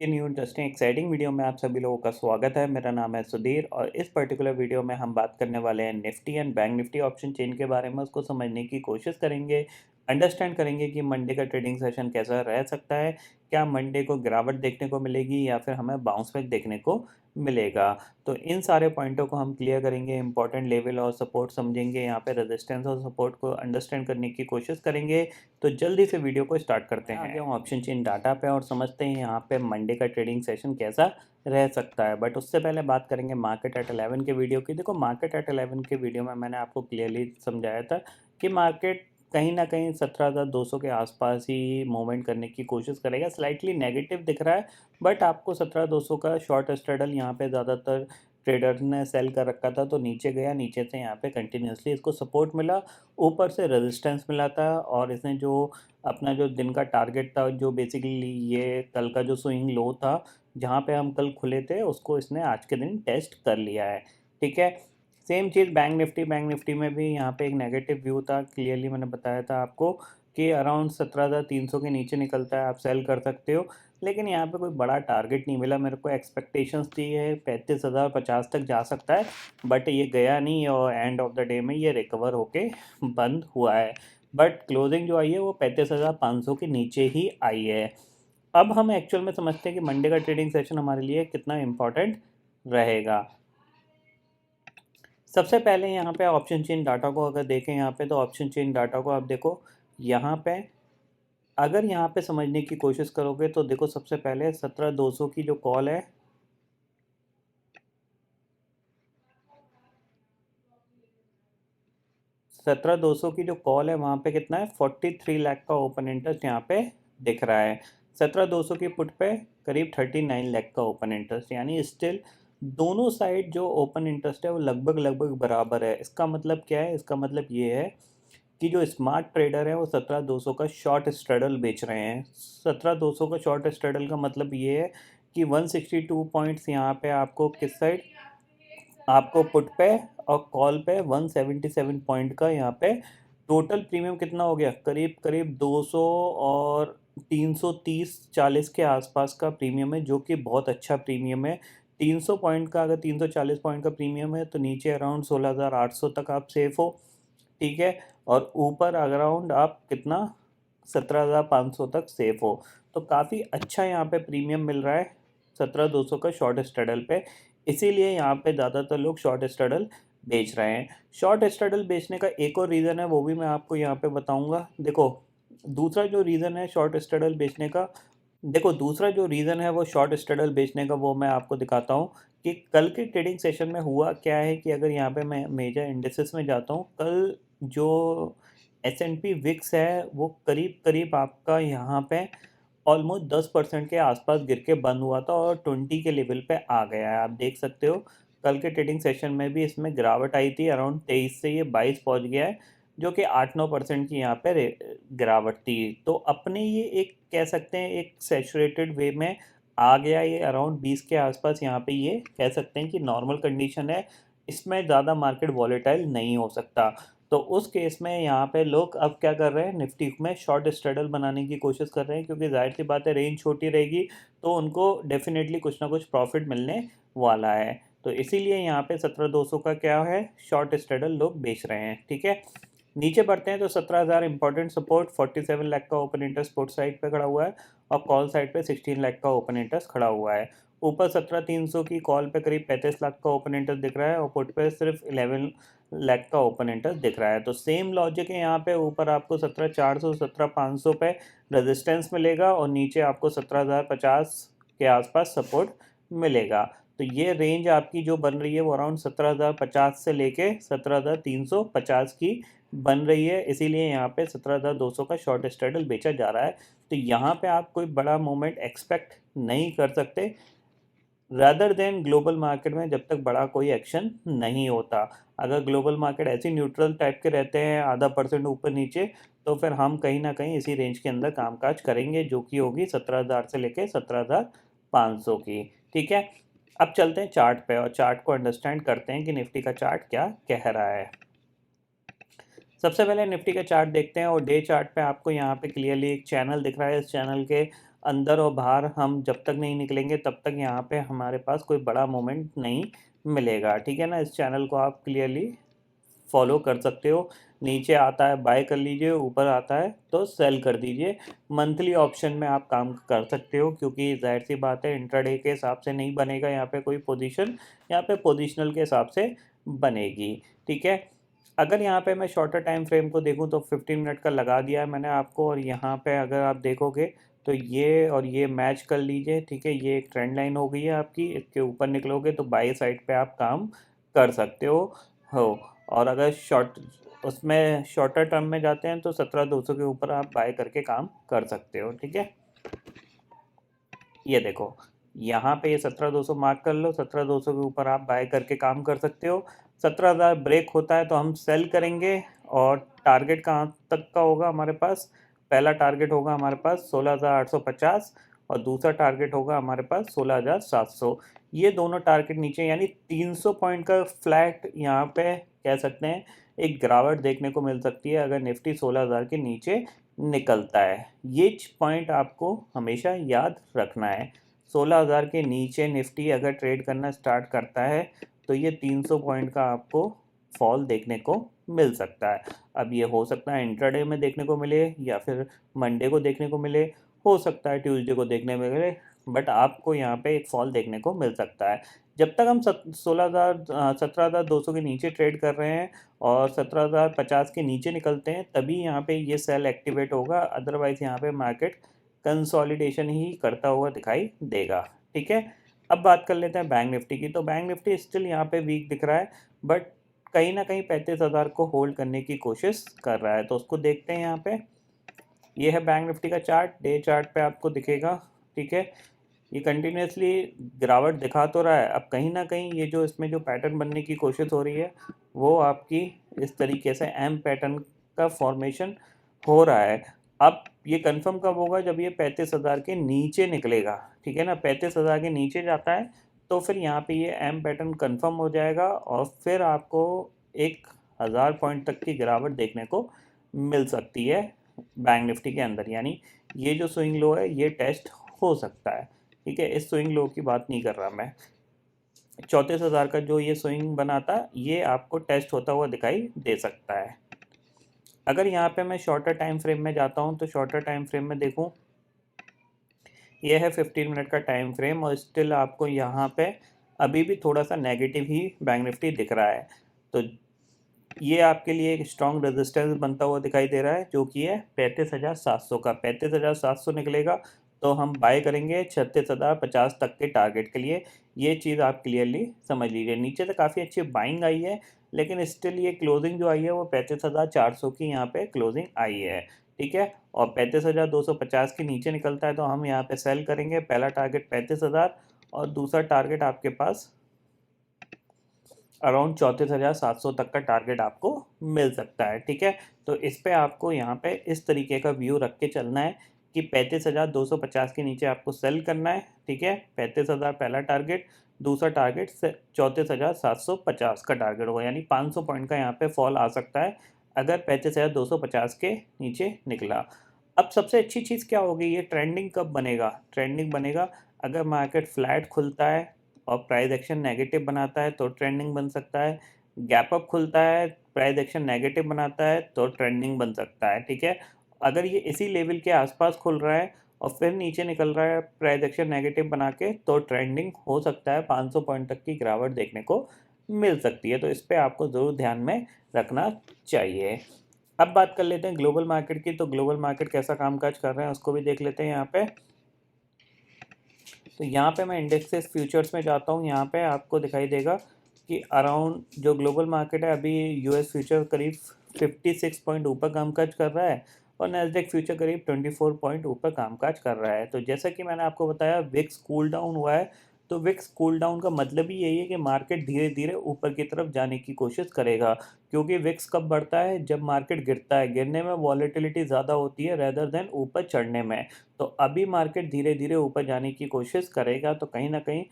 ये new interesting exciting video में आप सभी लोगों का स्वागत है। मेरा नाम है सुधीर और इस पर्टिकुलर वीडियो में हम बात करने वाले हैं Nifty and bank Nifty option chain के बारे में। उसको समझने की कोशिश करेंगे, अंडरस्टैंड करेंगे कि मंडे का ट्रेडिंग सेशन कैसा रह सकता है। क्या मंडे को गिरावट देखने को मिलेगी या फिर हमें बाउंस बैक देखने को मिलेगा। तो इन सारे पॉइंटों को हम क्लियर करेंगे, इंपॉर्टेंट लेवल और सपोर्ट समझेंगे, यहाँ पे रेजिस्टेंस और सपोर्ट को अंडरस्टैंड करने की कोशिश करेंगे। तो जल्दी से वीडियो को स्टार्ट करते हैं। आगे हम ऑप्शन चेन डाटा पे और समझते हैं यहाँ पे मंडे का ट्रेडिंग सेशन कैसा रह सकता है। बट उससे पहले बात करेंगे मार्केट एट 11 के वीडियो की। देखो, मार्केट एट 11 के वीडियो में मैंने आपको क्लियरली समझाया था कि मार्केट कहीं ना कहीं 17,200 के आसपास ही मूवमेंट करने की कोशिश करेगा। स्लाइटली नेगेटिव दिख रहा है, बट आपको 17,200 का शॉर्ट स्ट्रेडल यहाँ पे ज़्यादातर ट्रेडर्स ने सेल कर रखा था। तो नीचे गया, नीचे से यहाँ पे कंटिन्यूसली इसको सपोर्ट मिला, ऊपर से रेजिस्टेंस मिला था। और इसने जो अपना जो दिन का टारगेट था, जो बेसिकली ये कल का जो स्विंग लो था जहाँ पे हम कल खुले थे, उसको इसने आज के दिन टेस्ट कर लिया है। ठीक है, सेम चीज़ बैंक निफ्टी में भी यहाँ पे एक नेगेटिव व्यू था। क्लियरली मैंने बताया था आपको कि अराउंड 17,300 के नीचे निकलता है आप सेल कर सकते हो। लेकिन यहाँ पे कोई बड़ा टारगेट नहीं मिला मेरे को। एक्सपेक्टेशंस थी है 35,050 तक जा सकता है, बट ये गया नहीं और एंड ऑफ द डे में ये रिकवर होके बंद हुआ है। बट क्लोजिंग जो आई है वो 35,500 के नीचे ही आई है। अब हम एक्चुअल में समझते हैं कि मंडे का ट्रेडिंग सेशन हमारे लिए कितना इम्पोर्टेंट रहेगा। सबसे पहले यहाँ पे ऑप्शन चेन डाटा को अगर देखें यहाँ पे, तो ऑप्शन चेन डाटा को आप देखो यहाँ पे। अगर यहाँ पे समझने की कोशिश करोगे तो देखो, सबसे पहले 17,200 की जो कॉल है, 17,200 की जो कॉल है वहाँ पे कितना है, 43 लाख का ओपन इंटरेस्ट यहाँ पे दिख रहा है। 17,200 की पुट पे करीब 39 लाख का ओपन इंटरेस्ट, यानी स्टिल दोनों साइड जो ओपन इंटरेस्ट है वो लगभग लगभग बराबर है। इसका मतलब क्या है, इसका मतलब ये है कि जो स्मार्ट ट्रेडर है वो 17,200 का शॉर्ट स्ट्रेडल बेच रहे हैं। 17,200 का शॉर्ट स्ट्रेडल का मतलब ये है कि 162 पॉइंट्स यहाँ पे आपको किस साइड, आपको पुट पे और कॉल पे 177 पॉइंट का यहाँ पे टोटल प्रीमियम कितना हो गया, करीब करीब 200 और 330-40 के आसपास का प्रीमियम है, जो कि बहुत अच्छा प्रीमियम है। 300 पॉइंट का, अगर 340 पॉइंट का प्रीमियम है तो नीचे अराउंड 16,800 तक आप सेफ हो। ठीक है, और ऊपर अराउंड आप कितना, 17,500 तक सेफ हो। तो काफ़ी अच्छा यहाँ पे प्रीमियम मिल रहा है 17,200 का शॉर्ट स्ट्रैडल पे। इसीलिए यहाँ पे ज़्यादातर लोग शॉर्ट स्ट्रैडल बेच रहे हैं। शॉर्ट स्ट्रैडल बेचने का एक और रीज़न है, वो भी मैं आपको यहाँ पे बताऊँगा। देखो, दूसरा जो रीज़न है शॉर्ट स्ट्रैडल बेचने का, देखो दूसरा जो रीज़न है वो शॉर्ट स्ट्रैडल बेचने का, वो मैं आपको दिखाता हूँ कि कल के ट्रेडिंग सेशन में हुआ क्या है। कि अगर यहाँ पे मैं मेजर इंडिसेस में जाता हूँ, कल जो S&P विक्स है वो करीब करीब आपका यहाँ पे ऑलमोस्ट 10% के आसपास गिर के बंद हुआ था और 20 के लेवल पे आ गया है। आप देख सकते हो कल के ट्रेडिंग सेशन में भी इसमें गिरावट आई थी, अराउंड 23 से ये 22 पहुंच गया है, जो कि 8-9% की यहाँ पे गिरावट थी। तो अपने ये एक कह सकते हैं एक सैचुरेटेड वे में आ गया, ये अराउंड 20 के आसपास यहाँ पे ये कह सकते हैं कि नॉर्मल कंडीशन है। इसमें ज़्यादा मार्केट वॉलेटाइल नहीं हो सकता। तो उस केस में यहाँ पे लोग अब क्या कर रहे हैं, निफ्टी में शॉर्ट स्ट्रेडल बनाने की कोशिश कर रहे हैं, क्योंकि जाहिर सी बात है रेंज छोटी रहेगी तो उनको डेफिनेटली कुछ ना कुछ प्रॉफिट मिलने वाला है। तो इसीलिए यहाँ पे 17,200 का क्या है, शॉर्ट स्ट्रेडल लोग बेच रहे हैं। ठीक है, नीचे बढ़ते हैं तो 17,000 इंपॉर्टेंट सपोर्ट, 47 लाख का ओपन इंटरेस्ट पुट साइड पे खड़ा हुआ है और कॉल साइड पे 16 लाख का ओपन इंटरेस्ट खड़ा हुआ है। ऊपर 17,300 की कॉल पे करीब 35 लाख का ओपन इंटरेस्ट दिख रहा है और पुट पे सिर्फ 11 लाख का ओपन इंटरेस्ट दिख रहा है। तो सेम लॉजिक है यहाँ पे, ऊपर आपको 17,400 17,500 पे रेजिस्टेंस मिलेगा और नीचे आपको 17,050 के आसपास सपोर्ट मिलेगा। तो ये रेंज आपकी जो बन रही है वो अराउंड 17,050 से लेके 17,350 की बन रही है। इसीलिए यहाँ पे 17,200 का शॉर्ट स्ट्रैडल बेचा जा रहा है। तो यहाँ पे आप कोई बड़ा मूवमेंट एक्सपेक्ट नहीं कर सकते, रादर देन ग्लोबल मार्केट में जब तक बड़ा कोई एक्शन नहीं होता। अगर ग्लोबल मार्केट ऐसी न्यूट्रल टाइप के रहते हैं, आधा परसेंट ऊपर नीचे, तो फिर हम कहीं ना कहीं इसी रेंज के अंदर कामकाज करेंगे, जो कि होगी 17,000 से लेके 17,500 की। ठीक है, अब चलते हैं चार्ट पे और चार्ट को अंडरस्टैंड करते हैं कि निफ्टी का चार्ट क्या कह रहा है। सबसे पहले निफ्टी का चार्ट देखते हैं और डे चार्ट पे आपको यहाँ पे क्लियरली एक चैनल दिख रहा है। इस चैनल के अंदर और बाहर हम जब तक नहीं निकलेंगे तब तक यहाँ पे हमारे पास कोई बड़ा मोमेंट नहीं मिलेगा। ठीक है ना, इस चैनल को आप क्लियरली फॉलो कर सकते हो। नीचे आता है बाय कर लीजिए, ऊपर आता है तो सेल कर दीजिए। मंथली ऑप्शन में आप काम कर सकते हो, क्योंकि जाहिर सी बात है इंट्राडे के हिसाब से नहीं बनेगा यहाँ पे कोई पोजीशन, यहाँ पे पोजिशनल के हिसाब से बनेगी। ठीक है, अगर यहाँ पे मैं शॉर्टर टाइम फ्रेम को देखूँ तो 15 मिनट का लगा दिया है मैंने आपको, और यहाँ पे अगर आप देखोगे तो ये और ये मैच कर लीजिए। ठीक है, ये एक ट्रेंड लाइन हो गई है आपकी, इसके ऊपर निकलोगे तो बाई साइड पे आप काम कर सकते हो। और अगर उसमें शॉर्टर टर्म में जाते हैं तो 17,200 के ऊपर आप बाय करके काम कर सकते हो। ठीक है, ये देखो यहाँ पे ये 17,200 मार्क कर लो, 17,200 के ऊपर आप बाय करके काम कर सकते हो। 17,000 ब्रेक होता है तो हम सेल करेंगे, और टारगेट कहाँ तक का होगा हमारे पास? पहला टारगेट होगा हमारे पास 16,850, और दूसरा टारगेट होगा हमारे पास 16,700। ये दोनों टारगेट नीचे, यानी 300 पॉइंट का फ्लैट यहाँ पे कह सकते हैं एक गिरावट देखने को मिल सकती है अगर निफ्टी 16,000 के नीचे निकलता है। ये पॉइंट आपको हमेशा याद रखना है। 16,000 के नीचे निफ्टी अगर ट्रेड करना स्टार्ट करता है तो ये 300 पॉइंट का आपको फॉल देखने को मिल सकता है। अब ये हो सकता है इंट्राडे में देखने को मिले, या फिर मंडे को देखने को मिले, हो सकता है ट्यूसडे को देखने में मिले, बट आपको यहाँ पे एक फॉल देखने को मिल सकता है। जब तक हम 17,200 के नीचे ट्रेड कर रहे हैं और 17,050 के नीचे निकलते हैं तभी यहाँ पे ये सेल एक्टिवेट होगा, अदरवाइज़ यहाँ पे मार्केट कंसोलिडेशन ही करता हुआ दिखाई देगा। ठीक है, अब बात कर लेते हैं बैंक निफ्टी की। तो बैंक निफ्टी स्टिल यहाँ पे वीक दिख रहा है, बट कहीं ना कहीं 35,000 को होल्ड करने की कोशिश कर रहा है, तो उसको देखते हैं। यहाँ पे ये है बैंक निफ्टी का चार्ट, डे चार्ट पे आपको दिखेगा। ठीक है, ये कंटिन्यूसली गिरावट दिखा तो रहा है, अब कहीं ना कहीं ये जो इसमें जो पैटर्न बनने की कोशिश हो रही है वो आपकी इस तरीके से एम पैटर्न का फॉर्मेशन हो रहा है। अब ये कंफर्म कब होगा? जब ये 35,000 के नीचे निकलेगा। ठीक है ना, 35,000 के नीचे जाता है तो फिर यहाँ पे ये एम पैटर्न कंफर्म हो जाएगा, और फिर आपको 1,000 पॉइंट तक की गिरावट देखने को मिल सकती है बैंक निफ्टी के अंदर, यानी ये जो स्विंग लो है ये टेस्ट हो सकता है। ठीक है, इस स्विंग लो की बात नहीं कर रहा मैं, 34,000 का जो ये स्विंग बनाता ये आपको टेस्ट होता हुआ दिखाई दे सकता है। अगर यहाँ पे मैं शॉर्टर टाइम फ्रेम में जाता हूँ तो शॉर्टर टाइम फ्रेम में देखूँ, ये है 15 मिनट का टाइम फ्रेम, और स्टिल आपको यहाँ पे अभी भी थोड़ा सा नेगेटिव ही बैंक निफ्टी दिख रहा है। तो ये आपके लिए एक स्ट्रॉन्ग रेजिस्टेंस बनता हुआ दिखाई दे रहा है, जो कि है 35,700 का। 35,700 निकलेगा तो हम बाय करेंगे 36,050 तक के टारगेट के लिए। ये चीज़ आप क्लियरली समझ लीजिए। नीचे तो काफ़ी अच्छी बाइंग आई है, लेकिन स्टिल ये क्लोजिंग जो आई है वो 35,400 की यहाँ पे क्लोजिंग आई है। ठीक है, और 35,250 के नीचे निकलता है तो हम यहाँ पे सेल करेंगे। पहला टारगेट 35,000, और दूसरा टारगेट आपके पास अराउंड 34,700 तक का टारगेट आपको मिल सकता है। ठीक है, तो इस पे आपको यहाँ पे इस तरीके का व्यू रख के चलना है कि 35,250 के नीचे आपको सेल करना है। ठीक है, 35,000 पहला टारगेट, दूसरा टारगेट 34,750 का टारगेट होगा, यानी 500 पॉइंट का यहाँ पे फॉल आ सकता है अगर 35,250 के नीचे निकला। अब सबसे अच्छी चीज़ क्या होगी, ये ट्रेंडिंग कब बनेगा? ट्रेंडिंग बनेगा अगर मार्केट फ्लैट खुलता है और प्राइस एक्शन नेगेटिव बनाता है तो ट्रेंडिंग बन सकता है। गैप अप खुलता है, प्राइस एक्शन नेगेटिव बनाता है तो ट्रेंडिंग बन सकता है। ठीक है, अगर ये इसी लेवल के आसपास खुल रहा है और फिर नीचे निकल रहा है प्राइस एक्शन नेगेटिव बना के, तो ट्रेंडिंग हो सकता है 500 पॉइंट तक की गिरावट देखने को मिल सकती है। तो इस पर आपको ज़रूर ध्यान में रखना चाहिए। अब बात कर लेते हैं ग्लोबल मार्केट की। तो ग्लोबल मार्केट कैसा कामकाज कर रहे हैं उसको भी देख लेते हैं यहाँ पे। तो यहाँ पे मैं इंडेक्सेस फ्यूचर्स में जाता हूँ, यहाँ पे आपको दिखाई देगा कि अराउंड जो ग्लोबल मार्केट है अभी यूएस फ्यूचर करीब 56 पॉइंट ऊपर कामकाज कर रहा है, और नैस्डैक फ्यूचर करीब 24 पॉइंट ऊपर कामकाज कर रहा है। तो जैसा कि मैंने आपको बताया विक्स कूल डाउन हुआ है, तो विक्स कूल डाउन का मतलब ही यही है कि मार्केट धीरे धीरे ऊपर की तरफ जाने की कोशिश करेगा, क्योंकि विक्स कब बढ़ता है? जब मार्केट गिरता है। गिरने में वॉलेटिलिटी ज़्यादा होती है रेदर देन ऊपर चढ़ने में। तो अभी मार्केट धीरे धीरे ऊपर जाने की कोशिश करेगा, तो कहीं ना कहीं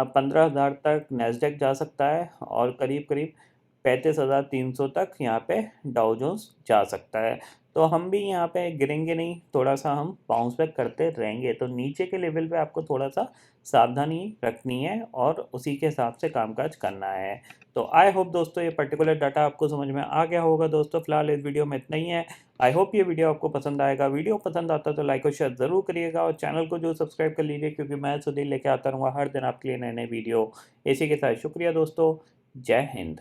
15,000 तक नैस्डैक जा सकता है, और करीब करीब 35,300 तक यहाँ पे डाउ जोन्स जा सकता है। तो हम भी यहाँ पे गिरेंगे नहीं, थोड़ा सा हम बाउंस बैक करते रहेंगे। तो नीचे के लेवल पे आपको थोड़ा सा सावधानी रखनी है और उसी के हिसाब से कामकाज करना है। तो आई होप दोस्तों ये पर्टिकुलर डाटा आपको समझ में आ गया होगा। दोस्तों फिलहाल इस वीडियो में इतना ही है। आई होप ये वीडियो आपको पसंद आएगा। वीडियो पसंद आता तो लाइक और शेयर ज़रूर करिएगा और चैनल को जो सब्सक्राइब कर लीजिए, क्योंकि मैं सुधीर लेके आता रहूँगा हर दिन आपके लिए नए नए वीडियो। इसी के साथ शुक्रिया दोस्तों। जय हिंद।